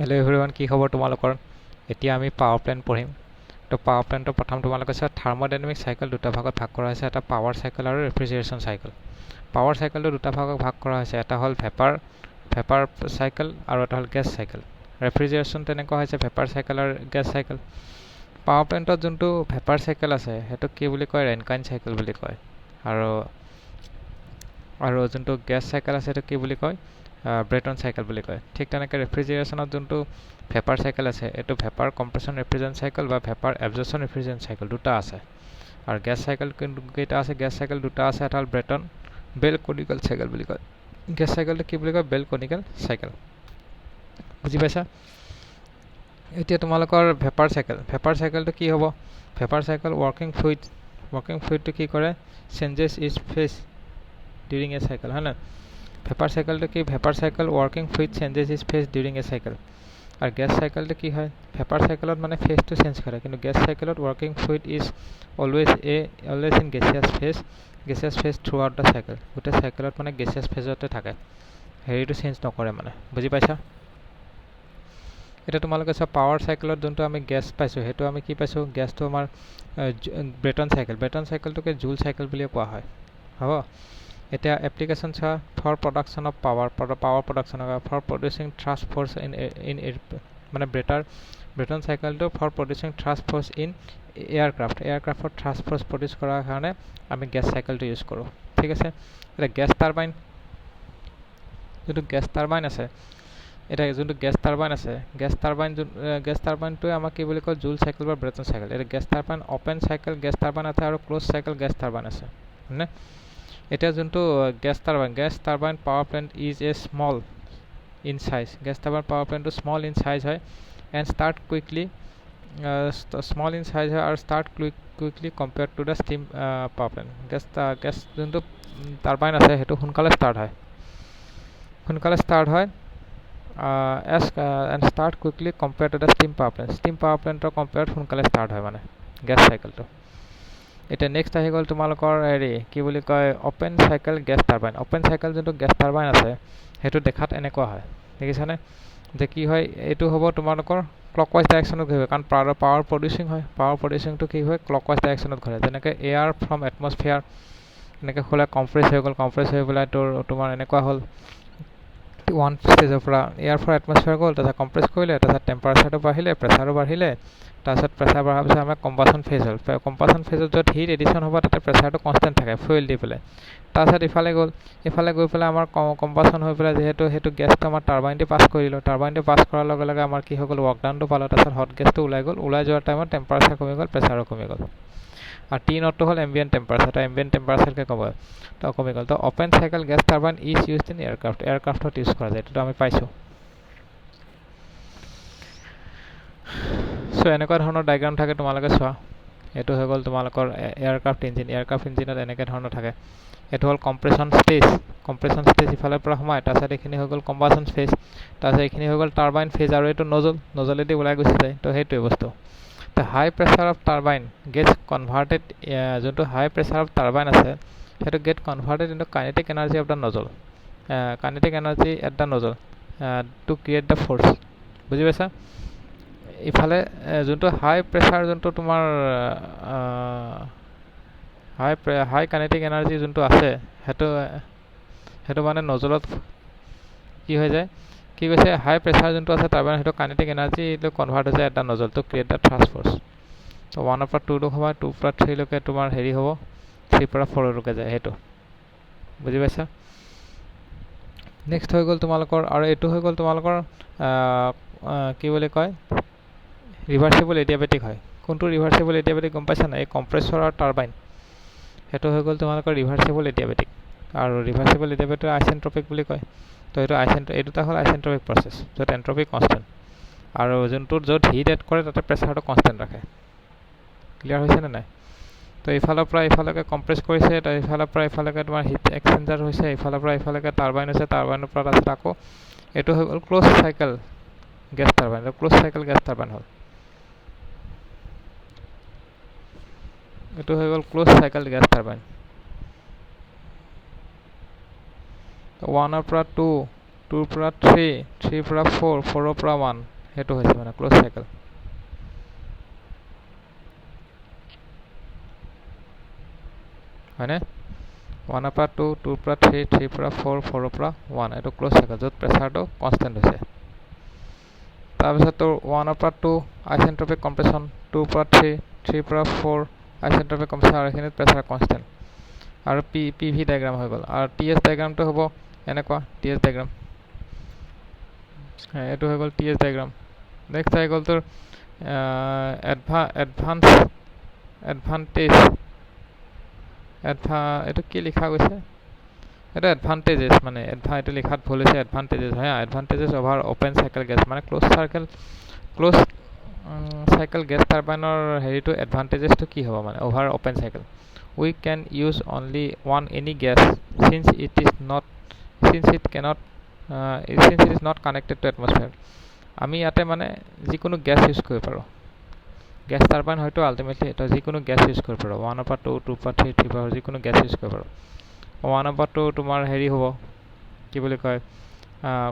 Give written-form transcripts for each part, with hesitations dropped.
Hello' everyone, কি খবৰ তোমালোকৰ? এতিয়া আমি পাৱাৰ প্লেণ্ট পঢ়িম। তো পাৱাৰ প্লেণ্টৰ প্ৰথম তোমালোকে চাই থাৰ্মোডাইনামিক চাইকেল দুটা ভাগত ভাগ কৰা হৈছে, এটা পাৱাৰ চাইকেল আৰু ৰেফ্ৰিজাৰেশ্যন চাইকেল। পাৱাৰ চাইকেলটো দুটা ভাগত ভাগ কৰা হৈছে, এটা হ'ল ভেপাৰ চাইকেল আৰু এটা হ'ল গেছ চাইকেল। ৰেফ্ৰিজাৰেশ্যন তেনেকুৱা হৈছে ভেপাৰ চাইকেল আৰু গেছ চাইকেল। পাৱাৰ প্লেণ্টত যোনটো ভেপাৰ চাইকেল আছে সেইটো কি বুলি কয়? ৰেনকাইন চাইকেল বুলি কয়। আৰু যোনটো গেছ চাইকেল আছে সেইটো কি বুলি কয়? ব্ৰেটন চাইকেল বুলি কয়। ঠিক তেনেকৈ ৰেফ্ৰিজাৰেশ্যনত যোনটো ভেপাৰ চাইকেল আছে এইটো ভেপাৰ কম্প্ৰেছন ৰেফ্ৰিজাৰেণ্ট চাইকেল বা ভেপাৰ এবজৰ্পশ্যন ৰেফ্ৰিজাৰেণ্ট চাইকেল দুটা আছে। আৰু গেছ চাইকেল কেইটা আছে? গেছ চাইকেল দুটা আছে, এটা হ'ল বেল কনিকেল চাইকেল বুলি কয়। গেছ চাইকেলটো কি বুলি কয়? বেল কনিকেল চাইকেল। বুজি পাইছা? এতিয়া তোমালোকৰ ভেপাৰ চাইকেলটো কি হ'ব? ভেপাৰ চাইকেল ৱৰ্কিং ফ্লুইডটো কি কৰে? Changes its phase during a cycle, হয় নাই? ভেপাৰ চাইকেলটো কি? Vapour cycle working fluid changes its phase during a cycle. আৰু গেছ চাইকেলটো কি হয়? ভেপাৰ চাইকেলত মানে ফেজটো চেঞ্জ কৰে, কিন্তু গেছ চাইকেলত working fluid is always in gaseous phase throughout the cycle. গোটেই চাইকেলত মানে গেছিয়াছ ফেজতে থাকে, হেৰিটো চেঞ্জ নকৰে মানে। বুজি পাইছা? এতিয়া তোমালোকে চোৱা পাৱাৰ চাইকেলত যোনটো আমি গেছ পাইছোঁ সেইটো আমি কি পাইছোঁ? গেছটো আমাৰ ব্ৰেটন চাইকেলটোকে জুল চাইকেল বুলিয়ে কোৱা হয়। হ'ব, এতিয়া এপ্লিকেশ্যন চোৱা for production of power production for producing thrust force মানে ব্ৰেটন চাইকেলটো for producing thrust force in এয়াৰক্ৰাফ্টৰ থ্ৰাষ্ট ফ'ৰ্চ প্ৰডিউচ কৰাৰ কাৰণে আমি গেছ চাইকেলটো ইউজ কৰোঁ। ঠিক আছে, এতিয়া গেছ টাৰবাইন যোনটো গেছ টাৰবাইন আছে, গেছ টাৰবাইনটোৱে আমাক কি বুলি কয়? জুল চাইকেল বা ব্ৰেটন চাইকেল। এতিয়া gas turbine open cycle gas turbine আছে আৰু ক্ল'জ চাইকেল গেছ টাৰবাইন আছে, হয়নে? এতিয়া যোনটো gas turbine power plant is a small in size. Gas turbine power প্লেণ্টটো স্মল ইন চাইজ হয় and start quickly compared to the steam power plant. Gas যোনটো turbine আছে সেইটো সোনকালে ষ্টাৰ্ট হয় and start quickly compared to the steam power plant. Steam power প্লেণ্টৰ কম্পেয়াৰত সোনকালে ষ্টাৰ্ট হয় মানে গেছ চাইকেলটো। এতিয়া নেক্সট আহি গ'ল তোমালোকৰ কি বুলি কয়? Open cycle gas turbine. Open cycle যোনটো গেছ টাৰবাইন আছে সেইটো দেখাত এনেকুৱা হয়, দেখিছানে? যে কি হয়? এইটো হ'ব তোমালোকৰ ক্লকৱাইজ ডাইৰেকশ্যনত ঘূৰিব, কাৰণ পাৱাৰ প্ৰডিউচিং হয়। পাৱাৰ প্ৰডিউচিংটো কি হয়? ক্লকৱাইজ ডাইৰেকশ্যনত ঘূৰে। যেনেকৈ এয়াৰ ফ্ৰম এটমছফিয়াৰ এনেকৈ হ'লে কম্প্ৰেছ হৈ পেলাই তোমাৰ এনেকুৱা হ'ল ওৱান ষ্টেজৰ পৰা এয়াৰ ফ্ৰম এটমছফিয়াৰ গ'ল, তাৰপিছত কম্প্ৰেছ কৰিলে, তাৰপিছত টেম্পাৰেচাৰটো বাঢ়িলে, প্ৰেছাৰো বাঢ়িলে, তাৰপিছত প্ৰেছাৰ বঢ়াৰ পিছত আমাৰ কম্বাশ্যন ফেজ হ'ল। কম্বাশ্যন ফেজত য'ত হিট এডিশ্যন হ'ব তাতে প্ৰেছাৰটো কনষ্টেণ্ট থাকে ফুৱেল দি পেলাই। তাৰপিছত ইফালে গৈ পেলাই আমাৰ কম্বাশ্যন হৈ পেলাই যিহেতু সেইটো গেছটো আমাৰ টাৰবাইনটো পাছ কৰিলোঁ, টাৰবাইনটো পাছ কৰাৰ লগে লগে আমাৰ কি হৈ গ'ল? ৱৰ্কডাউনটো পালোঁ, তাৰপিছত হট গেছটো ওলাই গ'ল। ওলাই যোৱাৰ টাইমত টেম্পাৰেচাৰ কমি গ'ল, প্ৰেছাৰো কমি গ'ল। আৰু টি নটটো হ'ল এম্বিয়েণ্ট টেম্পাৰেচাৰকে কমি গ'ল। তো open cycle gas turbine is used in এয়াৰক্ৰাফ্টত ইউজ কৰা যায়, এইটোতো আমি পাইছোঁ। চ' এনেকুৱা ধৰণৰ ডায়েগ্ৰাম থাকে, তোমালোকে চোৱা। এইটো হৈ গ'ল তোমালোকৰ এয়াৰক্ৰাফ্ট ইঞ্জিনত এনেকৈ ধৰণৰ থাকে। এইটো হ'ল কম্প্ৰেশ্যন ষ্টেজ ইফালৰ পৰা সোমায়, তাৰপিছত এইখিনি হৈ গ'ল কম্বাশ্যন ফেজ, তাৰপিছত এইখিনি হৈ গ'ল টাৰবাইন ফেজ, আৰু এইটো নজলেদি ওলাই গুচি যায়। তো সেইটোৱে বস্তু। তো high pressure of turbine gets converted, যোনটো হাই প্ৰেছাৰ অফ টাৰবাইন আছে সেইটো get converted into kinetic energy of the nozzle, to create the force. বুজি পাইছা? ইফালে যোনটো হাই প্ৰেছাৰ যোনটো তোমাৰ হাই কাইনেটিক এনাৰ্জি যোনটো আছে সেইটো মানে নজলত কি হৈ যায়? কি কৈছে? হাই প্ৰেছাৰ যোনটো আছে টাৰবাইন সেইটো কাইনেটিক এনাৰ্জি এইটো কনভাৰ্ট হৈ যায় এটা nozzle to create the thrust force. তো 1 পৰা 2 সোমায়, 2 পৰা 3লৈকে তোমাৰ হেৰি হ'ব, 3 পৰা 4লৈকে যায় সেইটো। বুজি পাইছা? নেক্সট হৈ গ'ল তোমালোকৰ, আৰু এইটো হৈ গ'ল তোমালোকৰ কি বুলি কয়? ৰিভাৰ্চিবল এডিয়াবেটিক হয়। কোনটো ৰিভাৰ্চিবল এডিয়াবেটিক গম পাইছা নাই? এই কম্প্ৰেছৰ আৰু টাৰবাইন, সেইটো হৈ গ'ল তোমালোকৰ ৰিভাৰ্চিবল এডিয়াবেটিক। আৰু ৰিভাৰ্চিবল এডিয়াবেটিক আইচেণ্ট্ৰপিক বুলি কয়। তো এই দুটা হ'ল আইচেণ্ট্ৰপিক প্ৰচেছ, য'ত এণ্ট্ৰপি কনষ্টেণ্ট, আৰু য'ত হিট এড কৰে তাতে প্ৰেছাৰটো কনষ্টেণ্ট ৰাখে। ক্লিয়াৰ হৈছেনে নাই? তো ইফালৰ পৰা ইফালৈকে কম্প্ৰেছ কৰিছে, তো ইফালৰ পৰা ইফালৈকে তোমাৰ হিট এক্সচেঞ্জাৰ হৈছে, ইফালৰ পৰা ইফালৈকে টাৰবাইন হৈছে, টাৰবাইনৰ পৰা তাৰপিছত আকৌ এইটো হৈ গ'ল ক্ল'জ চাইকেল গেছ টাৰবাইন। হ'ল এইটো হৈ গ'ল ক্ল'জ চাইকেল গেছ টাৰবাইন। 1 পৰা 2 2 পৰা 3 3 পৰা 4 4 পৰা 1 হেতু হৈছে মানে ক্লোজ সাইকেল হয়নে 1 পৰা 2 2 পৰা 3 3 পৰা 4 4 পৰা 1 এটো ক্লোজ সাইকেল যত প্ৰেসাৰটো কনস্ট্যান্ট হৈছে তাৰপিছত তো 1 পৰা 2 আইসেন্ট্ৰপিক কম্প্ৰেশন 2 পৰা 3 3 পৰা 4 আইসেন্ট্ৰপিক কম্প্ৰেশন আৰু এখিনিত প্ৰেসাৰ কনস্ট্যান্ট আৰু পিভি ডায়াগ্ৰাম হৈ গল আৰু টিএস ডায়াগ্ৰামটো হ'ব এনেকুৱা টিএস ডায়াগ্ৰাম এটো হৈ গল টিএস ডায়াগ্ৰাম নেক্সট হৈ গল তোৰ এডভান্টেজ এটো কি লিখা গৈছে এটা এডভান্টেজেস মানে এটো লিখাত ভুল হৈছে এডভান্টেজেস হ্যাঁ এডভান্টেজেস ওভার ওপেন সাইকেল গ্যাস মানে ক্লোজ সাইকেল গ্যাস টাৰবাইনৰ হেৰিটো এডভান্টেজেসটো কি হ'ব মানে over open cycle we can use only one any gas since it is not since it is not connected to atmosphere আমি ইয়াতে মানে যিকোনো গ্যাস ইউজ কৰিব পাৰো গ্যাস টাৰবাইন হয়তো আলটিমেটলি এটা যিকোনো গ্যাস ইউজ কৰিব পাৰো 1 পৰা 2 2 পৰা 3 3 পৰা যিকোনো গ্যাস ইউজ কৰিব পাৰো 1 পৰা 2 তোমাৰ হেৰি হ'ব কি বুলি কয়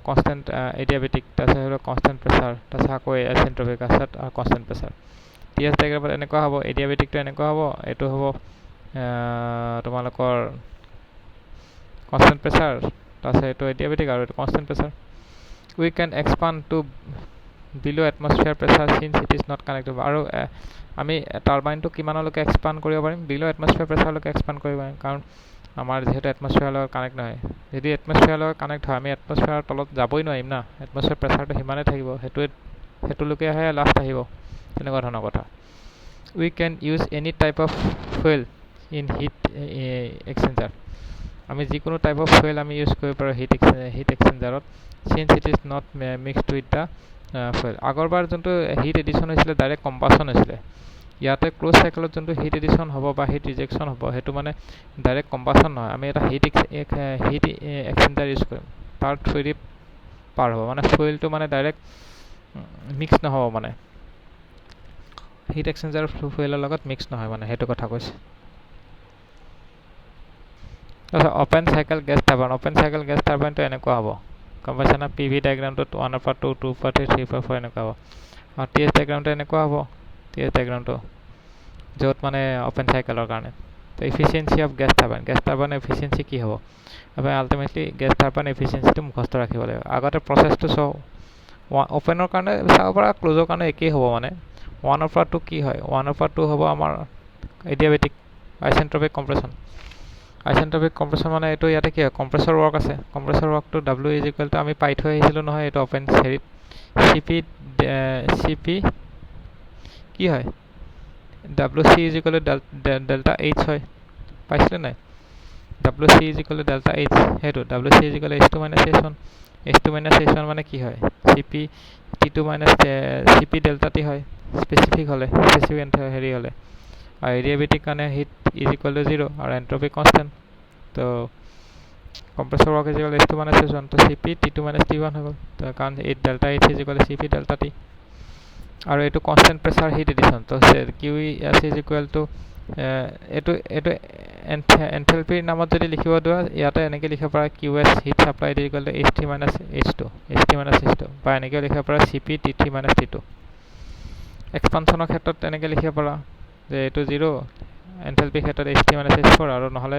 কনস্ট্যান্ট এডিয়াবেটিক তাছে হলো কনস্ট্যান্ট প্ৰেসাৰ তাছে আকৌ আইসেন্ট্ৰপিক আছে আৰু কনস্ট্যান্ট প্ৰেসাৰ টিএস ডায়াগ্ৰামত এনেকুৱা হ'ব এডিয়াবেটিকটো এনেকুৱা হ'ব এটো হ'ব তোমালোকৰ কনস্ট্যান্ট প্ৰেসাৰ তাছে এটো এডিয়াবেটিক আৰু এটো constant প্ৰেসাৰ we can expand to below atmosphere pressure since it is not connected আৰু আমি টাৰবাইনটো কিমানলৈকে এক্সপান্ড কৰিব পাৰিম বিলো এটমস্ফিয়াৰ প্ৰেসাৰলৈকে এক্সপান্ড কৰিব পাৰিম কাৰণ আমাৰ যেহেতু এটমস্ফিয়াৰৰ লগত কানেক্ট নহয় যদি এটমস্ফিয়াৰৰ লগত কানেক্ট হয় আমি এটমস্ফিয়াৰৰ তলত যাবই নোৱাৰিম না এটমস্ফিয়াৰ প্ৰেসাৰটো হিমানে থাকিব হেতুলৈকে আহে লাষ্ট আহিব তেনেকুৱা ধৰণৰ কথা we can use any type of fuel in heat exchanger আমি যিকোনো টাইপ অফ ফুয়েল আমি ইউজ কৰিব পাৰো hit এক্সচেঞ্জাৰত since it is not mixed with the fuel আগৰবাৰ যোনটো হিট এডিশন হৈছিল ডাইৰেক্ট কম্বাসন হৈছিল ইয়াতে ক্লোজ সাইকেলত যোনটো হিট এডিশন হ'ব বা হিট ৰিজেকশন হ'ব হেতু মানে ডাইৰেক্ট কম্বাসন নহয় আমি এটা হিট এক্সচেঞ্জাৰ ইউজ কৰিম তাৰ থ্ৰুদি পাৰ হ'ব মানে ফুয়েলটো মানে ডাইৰেক্ট মিক্স নহব মানে হিট এক্সচেঞ্জাৰ ফুয়েলৰ লগত মিক্স নহয় মানে হেতু কথা কৈছে ওপেন সাইকেল গ্যাস টারবাইনটো এনেকুৱা হ'ব কম্বাসন পিভি ডায়াগ্ৰামটো 1 পৰা 2 2 পৰা 3 3 পৰা 4 এনেকুৱা হ'ব আৰু টিএস ডায়াগ্ৰামটো এনেকুৱা হ'ব টিএস ডায়াগ্ৰামটো য'ত মানে ওপেন সাইকেলৰ কাৰণে তো efficiency of gas turbine efficiency কি হ'ব আমি আলটিমেটলি গ্যাস টারবাইন এফিচিয়েন্সিটো মুখস্থ ৰাখিব লাগিব আগতে প্ৰসেসটো ওপেনৰ কাৰণে চাব পৰা ক্লোজৰ কাৰণে একেই হ'ব মানে 1 পৰা 2 কি হয় 1 পৰা 2 হ'ব আমাৰ এডিয়াবেটিক আইসেন্ট্রপিক কম্প্রেশন মানে এটো ইয়াতে কি হয় কম্প্রেসর ওয়ার্ক আছে কম্প্রেসর ওয়ার্ক টু W আমি পাই থৈ আহিছিলো নহয় এটো ওপেন হেৰিত CP কি হয় WC ডেল্টা H হয় পাইছিলে নাই WC ডেল্টা H হেতু WC H2 H1 H2 H1 মানে কি হয় CP T2 CP delta T হয় স্পেসিফিক হলে স্পেসিফিক হেৰি হলে আর এডিয়াবেটিক কানে হিট ইজ ইকুয়াল টু 0 আর এন্ট্রপি কনস্ট্যান্ট তো compressor work is equal to H2 H1 তো Cp T2 T1 হবে তো কারণ এই delta H is equal two Cp delta T আর এটো কনস্ট্যান্ট প্রেসার হিট এডিশন তো QES ইজ ইকুয়াল টু এটো এনথালপিৰ নামত যদি লিখিব দিয়া ইয়াতে এনেকে লিখিব পাৰা QS heat supply is equal to HT H2 বা এনেকে লিখিব পাৰা Cp T3 T2 এক্সপানশনৰ ক্ষেত্ৰত এনেকে লিখিব পাৰা যে এটো 0 এনথালপি ক্ষেত্ৰত HT H4 আৰু নহলে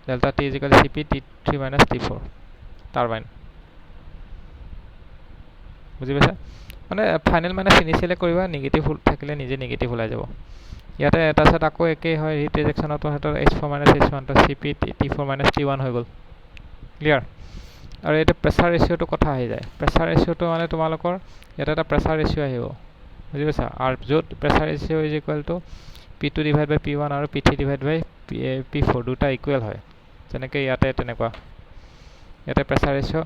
delta T is equal two Cp T3 T4 turbine বুজি পাইছা মানে ফাইনাল ইনিশিয়ালে কৰিবা নেগেটিভ থাকিলে নিজে নেগেটিভ ওলাই যাব ইয়াতে এটা সাথে আকৌ একেই হয় হিট ৰিজেকশনত হেতৰ H4 H1 তো Cp T4 T1 হৈ গল ক্লিয়াৰ আৰু এটা প্ৰেসাৰ ৰেশিওটো কথা আহি যায় প্ৰেসাৰ ৰেশিওটো মানে তোমালোকৰ এটা এটা প্ৰেসাৰ ৰেশিও আহিব বুজি পাইছা আৰু য'ত pressure ratio is equal to P2 divide by P1 আৰু P3 ডিভাইড বাই P4 দুটা ইকুয়াল হয় যেনেকৈ ইয়াতে তেনেকুৱা ইয়াতে প্ৰেসাৰ ৰেশিও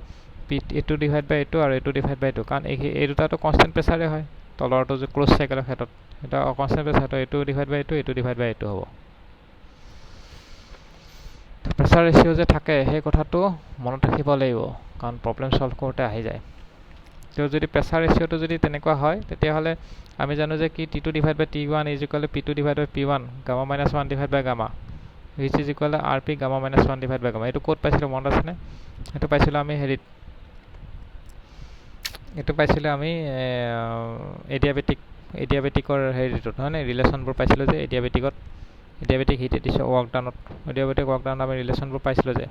A2 ডিভাইড বাই A2 আৰু A2 ডিভাইড বাই 2 কাৰণ এই দুটাটো কনস্ট্যান্ট প্ৰেসাৰে হয় তলৰটো যে ক্লোজ সাইকেলৰ ক্ষেত্ৰত এটা কনস্ট্যান্ট প্ৰেসাৰ তো A2 ডিভাইড বাই A2 A2 ডিভাইড বাই A2 হ'ব প্ৰেসাৰ ৰেশিও যে থাকে সেই কথাটো মনত ৰাখিব লাগিব কাৰণ প্ৰবলেম সলভ কৰোতে আহি যায় তো যদি প্ৰেসাৰ ৰেশিওটো যদি তেনেকুৱা হয় তেতিয়া হলে আমি জানো যে কি T2 divide by T1 is equal to P2 divide by P1 gamma minus 1 divide by gamma which is equal to RP gamma minus 1 divided by gamma এটো কোড পাইছিল মনত আছে নে এটো পাইছিল আমি হেৰিত এইটো পাইছিলোঁ আমি এডিয়াবেটিকৰ হেৰিটোত হয় নে ৰিলেশ্যনবোৰ পাইছিলোঁ যে এডিয়াবেটিক হিট এডিশ্যন এডিয়াবেটিক ৱৰ্কডাউনত আমি ৰিলেশ্যনবোৰ পাইছিলোঁ যে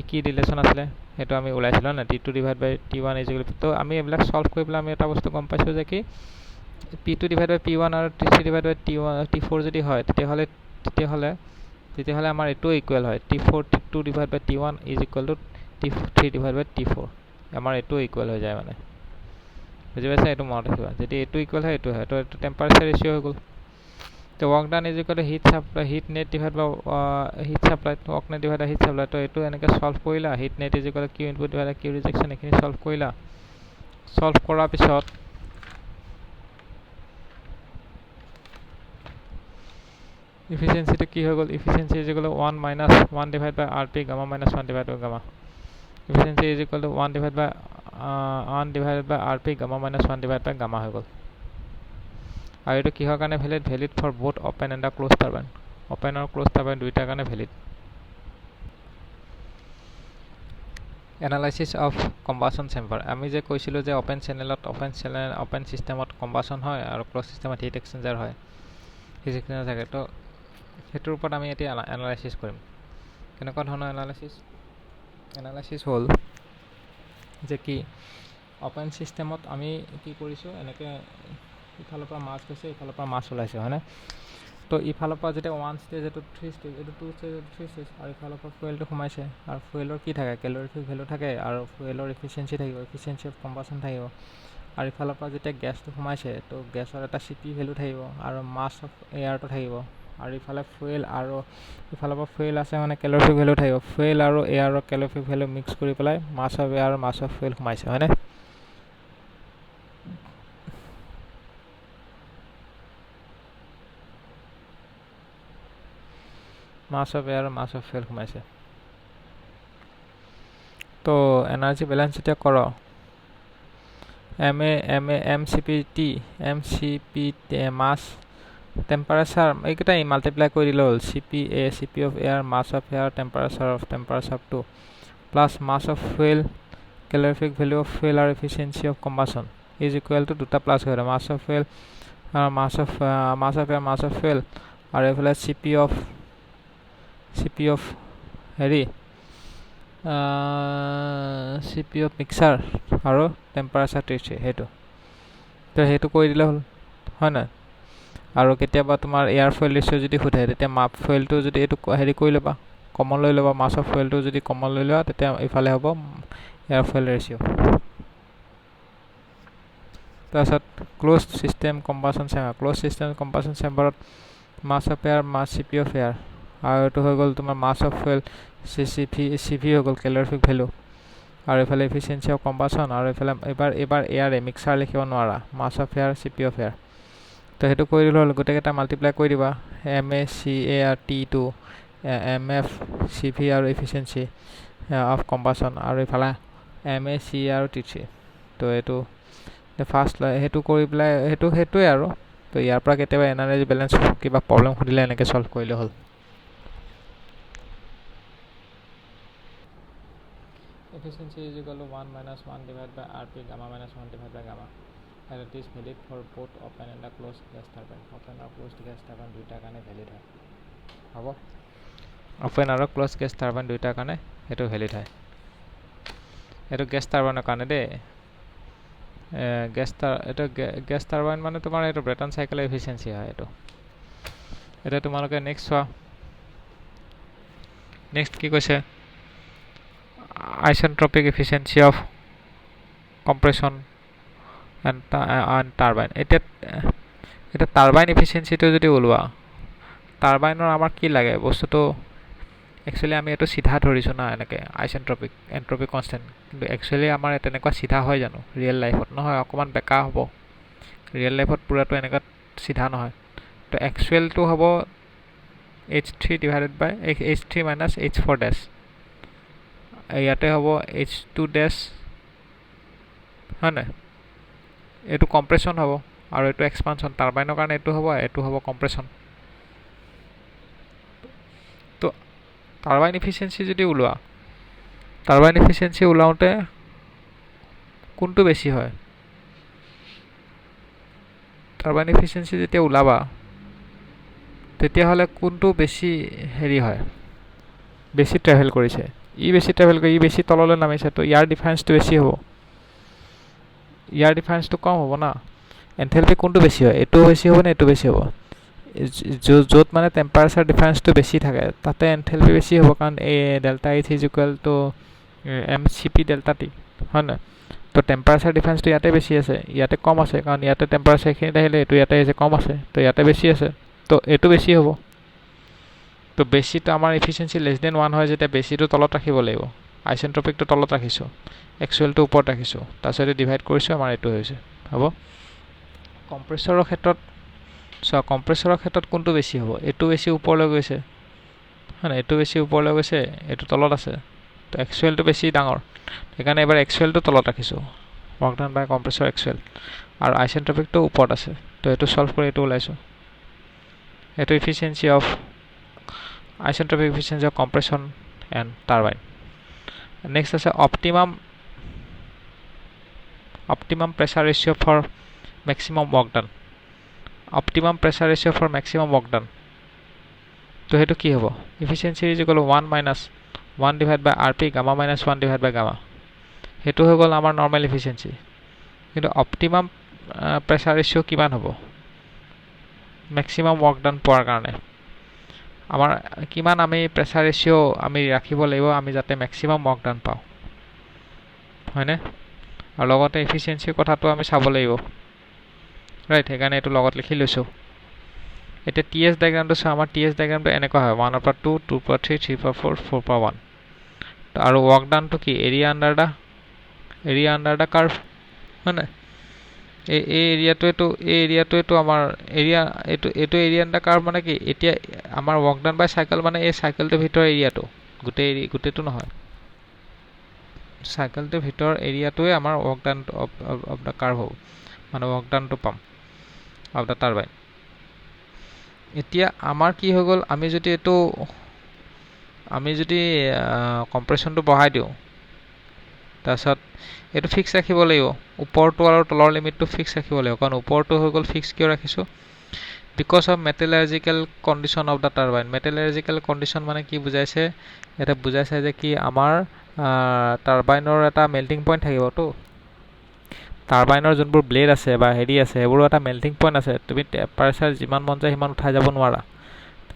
কি ৰিলেশ্যন আছিলে সেইটো আমি ওলাইছিলোঁ না T2 divide by T1 is equal তো আমি এইবিলাক চল্ভ কৰি পেলাই আমি এটা বস্তু গম পাইছোঁ যে কি P2 ডিভাইড বাই P1 আৰু T3 ডিভাইড বাই T4 যদি হয় তেতিয়াহ'লে আমাৰ এইটো ইকুৱেল হয় T2 divide by T1 is equal to T3 divide by T4 আমাৰ এইটো ইকুৱেল হৈ যায় মানে বুজি পাইছা এইটো মনত ৰাখিবা যদি এইটো ইকুৱেল হয় এইটো হয় তো এইটো টেম্পাৰেচাৰ ৰেচিঅ' হৈ গ'ল তো work done is equal to heat net divide by heat supply work net divide by heat supply তো এইটো এনেকৈ চল্ভ কৰিলা heat net is equal to Q input divide by Q rejection এইখিনি solve কৰিলা solve কৰাৰ পিছত ইফিচিয়েঞ্চিটো কি হৈ গ'ল efficiency is equal to 1 divide by RP gamma minus 1 divide by gamma efficiency is equal to 1 divide by RP gamma minus 1 divide by gamma হৈ গ'ল আৰু এইটো কিহৰ কাৰণে valid for both open and the close turbine open আৰু close turbine দুইটাৰ কাৰণে valid analysis of combustion chamber আমি যে কৈছিলোঁ যে অপেন চিষ্টেমত কম্বাছন হয় আৰু ক্ল'জ চিষ্টেমত হিট এক্সচেঞ্জাৰ হয় হিট এক্সচেঞ্জাৰ থাকে তো সেইটোৰ ওপৰত আমি এতিয়া এনালাইচিছ কৰিম কেনেকুৱা ধৰণৰ এনালাইচিছ হ'ল যে কি অপেন চিষ্টেমত আমি কি কৰিছোঁ এনেকৈ ইফালৰ পৰা মাছ গৈছে ইফালৰ পৰা মাছ ওলাইছে হয়নে তো ইফালৰ পৰা যেতিয়া 1 ষ্টেজ এইটো 3 ষ্টেজ এইটো 2 ষ্টেজ এইটো 3 ষ্টেজ আৰু ইফালৰ পৰা ফুৱেলটো সোমাইছে আৰু ফুৱেলৰ কি থাকে কেলৰিফিক ভেলু থাকে আৰু ফুৱেলৰ ইফিচিয়েঞ্চি থাকিব ইফিচিয়েঞ্চি অফ কম্বাছন থাকিব আৰু ইফালৰ পৰা যেতিয়া গেছটো সোমাইছে তো গেছৰ এটা CP ভেলু থাকিব আৰু মাছ অফ এয়াৰটো থাকিব আৰু ইফালে ফুৱেল আৰু ইফালৰ পৰা ফুৱেল আছে মানে কেলৰিফিক ভেলু থাকিব ফুৱেল আৰু এয়াৰৰ কেলৰিফিক ভেলু মিক্স কৰি পেলাই মাছ অফ এয়াৰ আৰু মাছ অফ ফুৱেল সোমাইছে হয়নে মাছ অফ এয়াৰ আৰু মাছ অফ ফুৱেল সোমাইছে তো এনাৰ্জি বেলেঞ্চ এতিয়া কৰ MCPT মাছ টেম্পাৰেচাৰ এইকেইটা মাল্টিপ্লাই কৰি দিলে হ'ল CP of air mass of air temperature of 2 plus mass of fuel calorific value of fuel আৰু efficiency of combustion is equal to দুটা প্লাছ হৈ মাছ অফ ফুৱেল আৰু mass of air mass of fuel আৰু এইফালে CP of হেৰি CP of mixer আৰু temperature T3 সেইটো কৰি দিলে হ'ল হয় নাই আৰু কেতিয়াবা তোমাৰ এয়াৰ ফুৱেল ৰেচিঅ' যদি সোধে তেতিয়া ফুৱেলটো যদি এইটো হেৰি কৰি ল'বা কমন লৈ ল'বা মাছ অফ ফুৱেলটো যদি কমন লৈ লোৱা তেতিয়া ইফালে হ'ব এয়াৰ ফুৱেল ৰেচিঅ' তাৰপিছত ক্ল'জ চিষ্টেম কম্বাছন চেম্বাৰত mass of air mass CP of air আৰু এইটো হৈ গ'ল তোমাৰ মাছ অফ ফুৱেল CV হৈ গ'ল কেলৰিফিক ভেলু আৰু এইফালে এফিচিয়েঞ্চি অফ কম্বাছন আৰু এইফালে এইবাৰ এয়াৰে মিক্সাৰ লিখিব নোৱাৰা mass of air CP of air তো সেইটো কৰি দিলে হ'ল গোটেইকেইটা মাল্টিপ্লাই কৰি দিবা MACAR T2 MF CV আৰু এফিচিয়েঞ্চি অফ কম্বাছন আৰু এইফালে MACA আৰু T3 তো এইটো ফাৰ্ষ্ট সেইটো কৰি পেলাই সেইটোৱে আৰু তো ইয়াৰ পৰা কেতিয়াবা এনাৰ্জি বেলেঞ্চ কিবা প্ৰব্লেম সুধিলে এনেকৈ চল্ভ কৰিলে হ'ল efficiency is equal to 1 minus 1 divided by RP gamma minus 1 divided by gamma and it is valid for both open and the closed gas turbine open or closed gas turbine দুইটা কাৰণে valid হয় হ'ব open আৰু closed gas turbine দুইটা কাৰণে সেইটো valid হয় এইটো gas turbine কাৰণে দেই gas turbine মানে তোমাৰ এইটো ব্ৰেটন সাইকেল এফিচিয়েঞ্চি হয় এইটো এটা তোমালোকে নেক্সট চোৱা নেক্সট কি কৈছে isentropic efficiency of compression and turbine এটা টারবাইন এফিচিয়েঞ্চিটো যদি ওলোৱা টাৰবাইনৰ আমাৰ কি লাগে বস্তুটো একচুৱেলি আমি এইটো সিধা ধৰিছো না এনেকৈ আইসেন্ট্ৰপিক এন্ট্ৰপি কনস্ট্যান্ট কিন্তু একচুৱেলি আমাৰ তেনেকুৱা সিধা হয় জানো ৰিয়েল লাইফত নহয় অকমান বেকা হ'ব ৰিয়েল লাইফত পুৰাটো এনেকুৱা সিধা নহয় তো একচুৱেলটো হ'ব H3 divided by H3 minus H4 dash ইয়াতে হ'ব H2 dash হয় নাই এইটো কম্প্ৰেছন হ'ব আৰু এইটো এক্সপানশ্যন টাৰবাইনৰ কাৰণে এইটো হ'ব কম্প্ৰেছন তো টাৰবাইন এফিচিয়েঞ্চি যদি ওলোৱা টাৰবাইন এফিচিয়েঞ্চি ওলাওঁতে কোনটো বেছি হয় টাৰবাইন এফিসিয়েন্সি যেতিয়া ওলাবা তেতিয়াহ'লে কোনটো বেছি হেৰি হয় বেছি ট্ৰেভেল কৰিছে ই বেছি ট্ৰেভেল কৰি ই বেছি তললৈ নামিছে তো ইয়াৰ ডিফাৰেন্সটো বেছি হ'ব ইয়াৰ ডিফাৰেন্সটো কম হ'ব না এনথেলপি কোনটো বেছি হয় এইটো বেছি হ'ব নে এইটো বেছি হ'ব য'ত মানে টেম্পাৰেচাৰ ডিফাৰেন্সটো বেছি থাকে তাতে এনথেলপি বেছি হ'ব কাৰণ এই delta H is equal to M C P delta T হয় নহয় তো টেম্পাৰেচাৰ ডিফাৰেন্সটো ইয়াতে বেছি আছে ইয়াতে কম আছে কাৰণ ইয়াতে টেম্পাৰেচাৰ এইখিনিত আহিলে এইটো ইয়াতে আহিছে কম আছে তো ইয়াতে বেছি আছে তো এইটো বেছি হ'ব তো বেছিটো আমাৰ এফিচিয়েঞ্চি লেছ দেন 1 হয় যেতিয়া বেছিটো তলত ৰাখিব লাগিব আইচেন্ট্ৰপিকটো তলত ৰাখিছোঁ এক্সুৱেলটো ওপৰত ৰাখিছোঁ তাৰপিছত ডিভাইড কৰিছোঁ আমাৰ এইটো হৈছে হ'ব কম্প্ৰেছৰৰ ক্ষেত্ৰত চোৱা কম্প্ৰেছৰৰ ক্ষেত্ৰত কোনটো বেছি হ'ব এইটো বেছি ওপৰলৈ গৈছে হয় না এইটো বেছি ওপৰলৈ গৈছে এইটো তলত আছে তো এক্সুৱেলটো বেছি ডাঙৰ সেইকাৰণে এবাৰ এক্সুৱেলটো তলত ৰাখিছোঁ work done by compressor actual আৰু আইচেন্ট্ৰপিকটো ওপৰত আছে তো এইটো সলভ কৰি এইটো ওলাইছোঁ এইটো efficiency of isentropic efficiency of compression and turbine. Next is optimum pressure ratio for maximum work done. Optimum pressure ratio for maximum work done. So hetu ki hobo efficiency is equal to 1 minus 1 divided by rp gamma minus 1 divided by gamma hetu hoy gol amar normal efficiency kintu optimum pressure ratio kiman hobo maximum work done por karone আমাৰ কিমান আমি pressure ratio' আমি ৰাখিব লাগিব আমি যাতে maximum work ডান পাওঁ হয়নে আৰু লগতে এফিচিয়েঞ্চিৰ কথাটো আমি চাব লাগিব ৰাইট সেইকাৰণে এইটো লগত লিখি লৈছোঁ এতিয়া টিএছ ডায়াগ্ৰামটো চাওঁ আমাৰ টিএছ ডায়াগ্ৰামটো এনেকুৱা হয় 1 পৰা 2 2 পৰা 3 3 পৰা 4 4 পৰা 1 আৰু ৱৰ্ক ডানটো কি এৰিয়া আণ্ডাৰ দা কাৰ্ভ হয়নে এই এৰিয়াটোৱেটো আমাৰ এৰিয়া এইটো এৰিয়া আণ্ডাৰ কাৰ্ভ মানে কি এতিয়া আমাৰ ৱৰ্ক ডান বাই চাইকেল মানে এই চাইকেলটোৰ ভিতৰৰ এৰিয়াটো গোটেইটো নহয় চাইকেলটোৰ ভিতৰৰ এৰিয়াটোৱে আমাৰ work done of the curve হ'ব মানে ৱৰ্ক ডানটো পাম অফ দা টাৰবাইন এতিয়া আমাৰ কি হৈ গ'ল আমি যদি কম্প্ৰেছনটো বঢ়াই দিওঁ তাৰপিছত এইটো ফিক্স ৰাখিব লাগিব ওপৰটো আৰু তলৰ লিমিটটো ফিক্স ৰাখিব লাগিব কাৰণ ওপৰটো হৈ গ'ল ফিক্স কিয় ৰাখিছোঁ because of metallurgical condition of the turbine metallurgical condition মানে কি বুজাইছে এটা বুজাইছে যে কি আমাৰ টাৰবাইনৰ এটা মেল্টিং পইণ্ট থাকিবতো টাৰবাইনৰ যোনবোৰ ব্লেড আছে বা হেৰি আছে সেইবোৰো এটা মেল্টিং পইণ্ট আছে তুমি টেম্পাৰেচাৰ যিমান মন যায় সিমান উঠাই যাব নোৱাৰা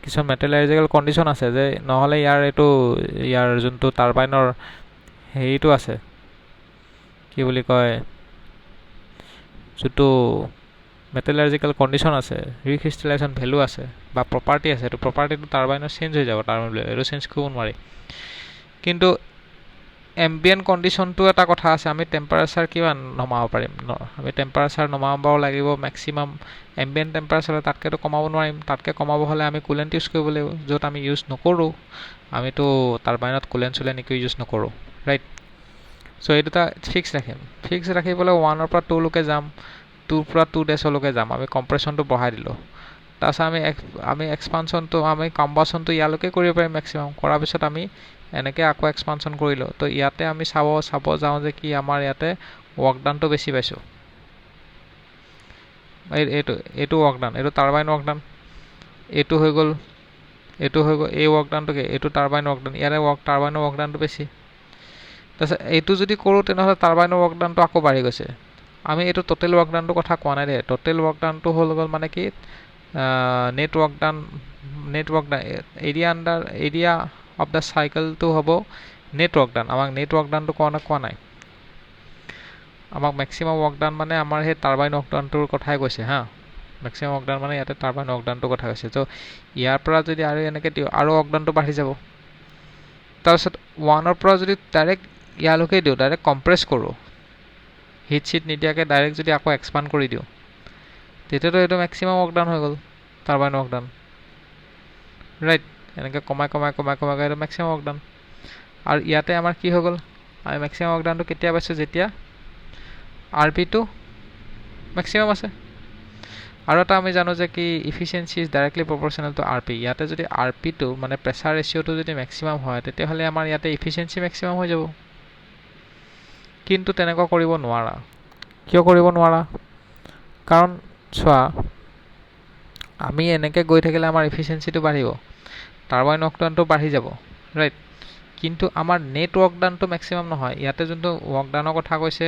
কিছুমান মেটেলাৰ্জিকেল কণ্ডিশ্যন আছে যে নহ'লে ইয়াৰ যোনটো টাৰবাইনৰ হেৰিটো আছে কি বুলি কয় যোনটো মেটেলাৰ্জিকেল কণ্ডিশ্যন আছে ৰিক্ৰিষ্টেলাইজেশ্যন ভেলু আছে বা প্ৰপাৰ্টি আছে এইটো প্ৰপাৰ্টিটো টাৰবাইনৰ চেঞ্জ হৈ যাব টাৰবাইন এইটো চেঞ্জ কৰিব নোৱাৰি কিন্তু এম্বিয়েণ্ট কণ্ডিশ্যনটো এটা কথা আছে আমি টেম্পাৰেচাৰ কিমান নমাব পাৰিম আমি টেম্পাৰেচাৰ নমাব লাগিব মেক্সিমাম এম্বিয়েণ্ট টেম্পাৰেচাৰ তাতকৈতো কমাব নোৱাৰিম তাতকৈ কমাব হ'লে আমি কুলেণ্ট ইউজ কৰিব লাগিব য'ত আমি ইউজ নকৰোঁ আমিতো টাৰবাইনত কুলেণ্ট চুলেণ্ট একো ইউজ নকৰোঁ ৰাইট চ' এই দুটা ফিক্স ৰাখিম ফিক্স ৰাখিবলৈ 1 পৰা 2 লৈকে যাম 2 পৰা 2 ডেছলৈকে যাম আমি কম্প্ৰেছনটো বঢ়াই দিলোঁ তাৰপিছত আমি এক্সপানশ্যনটো আমি কম্বাশ্যনটো ইয়ালৈকে কৰিব পাৰিম মেক্সিমাম কৰাৰ পিছত আমি এনেকৈ আকৌ এক্সপানশ্যন কৰিলোঁ তো ইয়াতে আমি চাব যাওঁ যে কি আমাৰ ইয়াতে ৱৰ্ক ডানটো বেছি পাইছোঁ এইটো ৱৰ্ক ডান এইটো টাৰবাইন ৱৰ্ক ডান এইটো হৈ গ'ল এই ৱৰ্ক ডানটো কি এইটো টাৰবাইন ৱৰ্ক ডান ইয়াৰে টাৰবাইনৰ ৱৰ্ক ডানটো বেছি তাৰপিছত এইটো যদি কৰোঁ তেনেহ'লে টাৰবাইনৰ ৱৰ্ক ডানটো আকৌ বাঢ়ি গৈছে আমি এইটো টোটেল ৱৰ্ক ডানটোৰ কথা কোৱা নাই দে টোটেল ৱৰ্ক ডানটো হ'ল গ'ল মানে কি net work done area of the চাইকেলটো হ'ব নেট ৱৰ্ক ডান আমাক নেট ৱৰ্ক ডানটো কোৱা নাই আমাক মেক্সিমাম ৱৰ্ক ডান মানে আমাৰ সেই টাৰবাইন ৱৰ্ক ডানটোৰ কথাই কৈছে হা মেক্সিমাম ৱৰ্ক ডান মানে ইয়াতে টাৰবাইন ৱৰ্ক ডানটোৰ কথা কৈছে তো ইয়াৰ পৰা যদি আৰু এনেকৈ দিওঁ আৰু ৱৰ্ক ডানটো বাঢ়ি যাব তাৰপিছত 1 পৰা যদি ডাইৰেক্ট ইয়ালৈকে দিওঁ ডাইৰেক্ট কম্প্ৰেছ কৰোঁ হিট নিদিয়াকৈ ডাইৰেক্ট যদি আকৌ এক্সপাণ্ড কৰি দিওঁ তেতিয়াতো এইটো মেক্সিমাম ৱৰ্ক ডান হৈ গ'ল টাৰবাইন ৱৰ্ক ডান ৰাইট এনেকৈ কমাই এইটো মেক্সিমাম ৱৰ্ক ডান আৰু ইয়াতে আমাৰ কি হৈ গ'ল আমি মেক্সিমাম ৱৰ্ক ডানটো কেতিয়া পাইছোঁ যেতিয়া আৰ পিটো মেক্সিমাম আছে আৰু এটা আমি জানো যে কি efficiency is directly proportional to R P ইয়াতে যদি আৰ পিটো মানে প্ৰেছাৰ ৰেচিঅ'টো যদি মেক্সিমাম হয় তেতিয়াহ'লে আমাৰ ইয়াতে ইফিচিয়েঞ্চি মেক্সিমাম হৈ যাব কিন্তু তেনেকুৱা কৰিব নোৱাৰা কিয় কৰিব নোৱাৰা কাৰণ চোৱা আমি এনেকৈ গৈ থাকিলে আমাৰ এফিচিয়েঞ্চিটো বাঢ়িব টাৰবাইন ৱৰ্ক ডানটো বাঢ়ি যাব ৰাইট কিন্তু আমাৰ নেট ৱৰ্ক ডানটো মেক্সিমাম নহয় ইয়াতে যোনটো ৱৰ্ক ডানৰ কথা কৈছে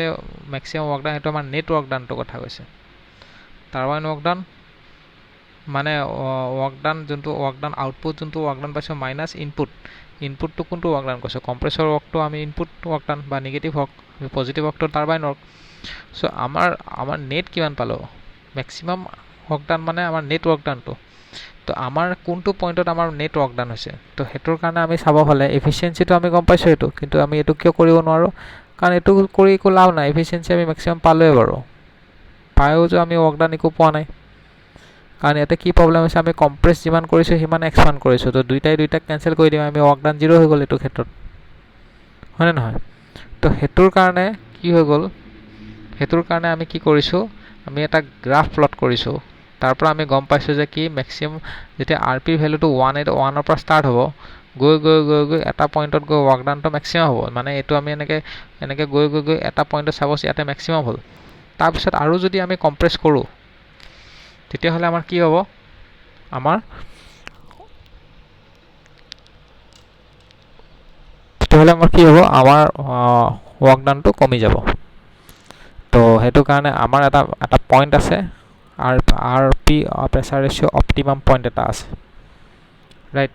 মেক্সিমাম ৱৰ্ক ডান সেইটো আমাৰ নেট ৱৰ্ক ডানটোৰ কথা কৈছে টাৰবাইন ৱৰ্ক ডান মানে ৱৰ্ক ডান যোনটো ৱৰ্ক ডান আউটপুট যোনটো ৱৰ্ক ডান পাইছোঁ মাইনাছ ইনপুটটো কোনটো ৱৰ্ক ডান কৈছোঁ কম্প্ৰেছৰ ৱৰ্কটো আমি ইনপুট ৱৰ্ক ডান বা নিগেটিভ ৱৰ্ক পজিটিভ ৱৰ্কটো টাৰবাইন ৱৰ্ক চ' আমাৰ নেট কিমান পালোঁ মেক্সিমাম ৱৰ্ক ডান মানে আমাৰ নেট ৱৰ্ক ডানটো তো আমাৰ কোনটো পইণ্টত আমাৰ নেট ৱৰ্ক ডান হৈছে তো সেইটোৰ কাৰণে আমি চাব হ'লে এফিচিয়েঞ্চিটো আমি গম পাইছোঁ এইটো কিন্তু আমি এইটো কিয় কৰিব নোৱাৰোঁ কাৰণ এইটো কৰি একো লাভ নাই এফিচিয়েঞ্চি আমি মেক্সিমাম পালোৱে বাৰু পায়ো যে আমি ৱৰ্ক ডান একো পোৱা নাই কাৰণ ইয়াতে কি প্ৰব্লেম হৈছে আমি কম্প্ৰেছ যিমান কৰিছোঁ সিমান এক্সপাণ্ড কৰিছোঁ তো দুইটাক কেঞ্চেল কৰি দিম আমি ৱৰ্ক ডান 0 হৈ গ'ল এইটো ক্ষেত্ৰত হয়নে নহয় তো সেইটোৰ কাৰণে কি হৈ গ'ল সেইটোৰ কাৰণে আমি কি কৰিছোঁ আমি এটা গ্ৰাফ প্লট কৰিছোঁ তাৰ পৰা আমি গম পাইছোঁ যে কি মেক্সিমাম যেতিয়া আৰ পিৰ ভেলুটো 1ৰ পৰা ষ্টাৰ্ট হ'ব গৈ এটা পইণ্টত গৈ ৱৰ্ক ডানটো মেক্সিমাম হ'ব মানে এইটো আমি এনেকৈ গৈ এটা পইণ্টত চাপ'জ ইয়াতে মেক্সিমাম হ'ল তাৰপিছত আৰু যদি আমি কম্প্ৰেছ কৰোঁ তেতিয়াহ'লে আমাৰ কি হ'ব আমাৰ কি হ'ব আমাৰ ৱৰ্ক ডানটো কমি যাব তো সেইটো কাৰণে আমাৰ এটা পইণ্ট আছে R P pressure ratio' optimum point এটা আছে ৰাইট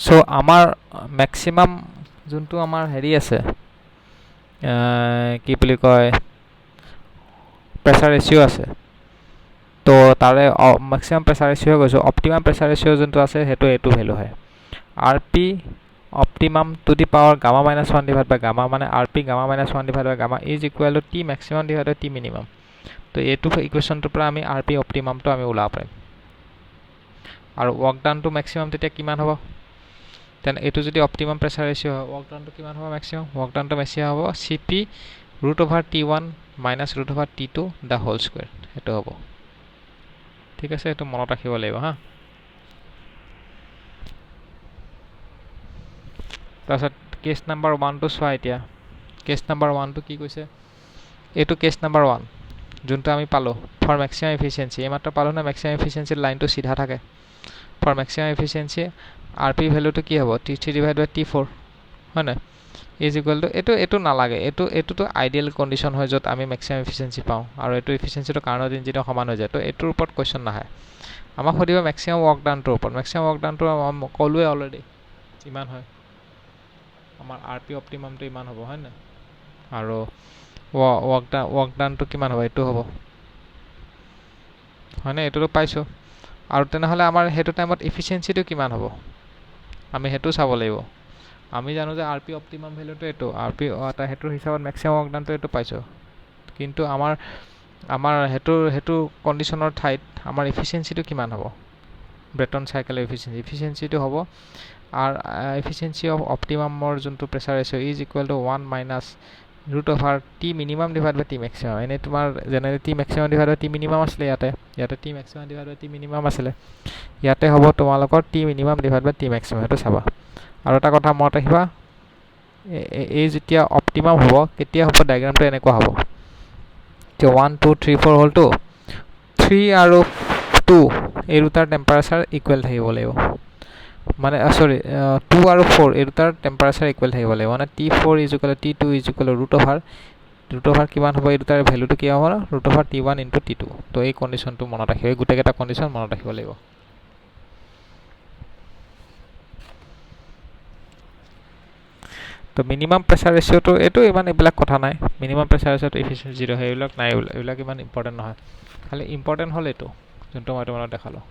চ' আমাৰ মেক্সিমাম যোনটো আমাৰ হেৰি আছে কি বুলি কয় প্ৰেছাৰ ৰেচিঅ' আছে তো তাৰে মেক্সিমাম প্ৰেছাৰ ৰেচিঅ' কৈছোঁ অপটিমাম প্ৰেছাৰ ৰেচিঅ' যোনটো আছে সেইটো এইটো ভেলু হয় R P optimum to the power gamma minus 1 divide by gamma মানে R P gamma minus 1 divide by gamma is equal to T maximum divide by T minimum তো এইটো ইকুৱেশ্যনটোৰ পৰা আমি আৰ পি অপটিমামটো আমি ওলাব পাৰিম আৰু ৱৰ্ক ডানটো মেক্সিমাম তেতিয়া কিমান হ'ব দেন এইটো যদি অপটিমাম প্ৰেছাৰ ৰেচিঅ' হয় ৱৰ্ক ডানটো কিমান হ'ব মেক্সিমাম ৱৰ্ক ডানটো মেক্সিমাম হ'ব C P √T1 minus √T2 the whole square সেইটো হ'ব ঠিক আছে এইটো মনত ৰাখিব লাগিব হা তাৰপিছত কেছ নাম্বাৰ 1টো চোৱা এতিয়া কেছ নাম্বাৰ 1টো কি কৈছে এইটো কেছ নাম্বাৰ 1 যোনটো আমি পালোঁ ফৰ মেক্সিমাম এফিচিয়েঞ্চি এইমাত্ৰ পালোঁ না মেক্সিমাম এফিচিয়েঞ্চিৰ লাইনটো চিধা থাকে for maximum efficiency R P ভেলুটো কি হ'ব T3 ডিভাইড বাই T4 হয় নাই ইজ ইকুৱেল টু এইটো নালাগে এইটোতো আইডিয়েল কণ্ডিশ্যন হয় য'ত আমি মেক্সিমাম এফিচিয়েঞ্চি পাওঁ আৰু এইটো এফিচিয়েঞ্চিটো কাৰ্ণত ইঞ্জিনৰ সমান হৈ যায় তো এইটোৰ ওপৰত কুৱেশ্যন নাহে আমাক সুধিব মেক্সিমাম ৱৰ্ক ডানটোৰ ওপৰত মেক্সিমাম ৱৰ্ক ডানটো ক'লোৱে অলৰেডি ইমান হয় আমাৰ আৰ পি অপটিমামটো ইমান হ'ব হয় নাই আৰু ৱৰ্ক ডানটো কিমান হ'ব এইটো হ'ব হয়নে এইটোতো পাইছোঁ আৰু তেনেহ'লে আমাৰ সেইটো টাইমত এফিচিয়েঞ্চিটো কিমান হ'ব আমি সেইটো চাব লাগিব আমি জানো যে আৰ পি অপটিমাম ভেলুটো এইটো আৰ পি সেইটোৰ হিচাপত মেক্সিমাম ৱৰ্ক ডানটো এইটো পাইছোঁ কিন্তু আমাৰ সেইটো কণ্ডিশ্যনৰ ঠাইত আমাৰ এফিচিয়েঞ্চিটো কিমান হ'ব ব্ৰেটন চাইকেলৰ এফিচিয়েঞ্চিটো হ'ব আৰু এফিচিয়েঞ্চি অফ অপটিমামৰ যোনটো pressure ratio' is equal to 1 minus √T minimum divide by T maximum এনেই তোমাৰ যেনেকৈ T maximum divide by T minimum আছিলে ইয়াতে T maximum divide by T minimum আছিলে ইয়াতে হ'ব তোমালোকৰ T minimum divide by T maximum সেইটো চাবা আৰু এটা কথা মনত ৰাখিবা এই যেতিয়া অপটিমাম হ'ব কেতিয়া হ'ব ডায়েগ্ৰামটো এনেকুৱা হ'ব যে 1 2 3 4 হ'লতো 3 আৰু 2 এই দুটাৰ টেম্পাৰেচাৰ ইকুৱেল থাকিব লাগিব মানে 2 আৰু 4 এই দুটাৰ টেম্পাৰেচাৰ ইকুৱেল থাকিব লাগিব মানে T4 is equal two T2 is equal √, কিমান হ'ব এই দুটাৰ ভেলুটো কি হ'ব √T1 ইনটু T2 তো এই কণ্ডিশ্যনটো মনত ৰাখিব এই গোটেইকেইটা কণ্ডিশ্যন মনত ৰাখিব লাগিব তো মিনিমাম প্ৰেছাৰ ৰেচিঅ'টো এইটো ইমান এইবিলাক কথা নাই মিনিমাম প্ৰেছাৰ ৰেচিঅ'টো এফিচিয়েঞ্চি 0 সেইবিলাক নাই এইবিলাক ইমান ইম্পৰ্টেণ্ট নহয় খালি ইম্পৰ্টেণ্ট হ'ল এইটো যোনটো মই তোমালোকক দেখালোঁ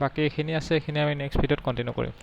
বাকী এইখিনি আছে এইখিনি আমি নেক্সট ভিডিঅ'ত কণ্টিনিউ কৰিম